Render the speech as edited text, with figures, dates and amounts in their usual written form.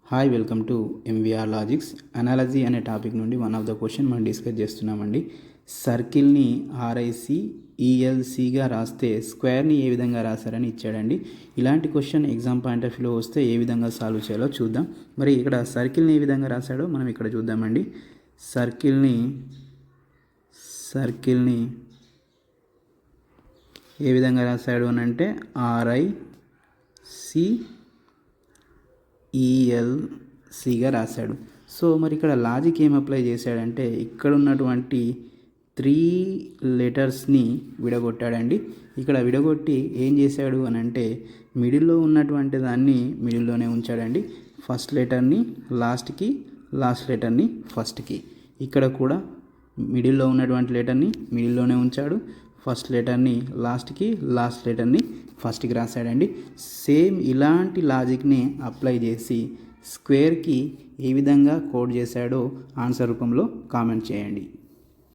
Hi welcome to MVR logics. Analogy అనే topic నుండి one of the question మనం discuss చేస్తున్నామండి. సర్కిల్ని ఆర్ఐసి ఈఎల్సిగా రాస్తే స్క్వేర్ని ఏ విధంగా రాశారని ఇచ్చాడండి. ఇలాంటి క్వశ్చన్ ఎగ్జామ్ పాయింట్ ఆఫ్ వ్యూలో వస్తే ఏ విధంగా సాల్వ్ చేయాలో చూద్దాం. మరి ఇక్కడ సర్కిల్ని ఏ విధంగా రాశాడో మనం ఇక్కడ చూద్దామండి. సర్కిల్ని ఏ విధంగా రాశాడు అని అంటే ఆర్ఐసి ఈఎల్సిగా రాశాడు. సో మరి ఇక్కడ లాజిక్ ఏం అప్లై చేశాడంటే ఇక్కడ ఉన్నటువంటి 3 లెటర్స్ని విడగొట్టాడండి. ఇక్కడ విడగొట్టి ఏం చేశాడు అని అంటే మిడిల్లో ఉన్నటువంటి దాన్ని మిడిల్లోనే ఉంచాడండి. ఫస్ట్ లెటర్ని లాస్ట్కి, లాస్ట్ లెటర్ని ఫస్ట్కి. ఇక్కడ కూడా మిడిల్లో ఉన్నటువంటి లెటర్ని మిడిల్లోనే ఉంచాడు. ఫస్ట్ లెటర్ని లాస్ట్కి, లాస్ట్ లెటర్ని ఫస్ట్కి రాశాడండి. సేమ్ ఇలాంటి లాజిక్ని అప్లై చేసి స్క్వేర్కి ఏ విధంగా కోడ్ చేశాడో ఆన్సర్ రూపంలో కామెంట్ చేయండి.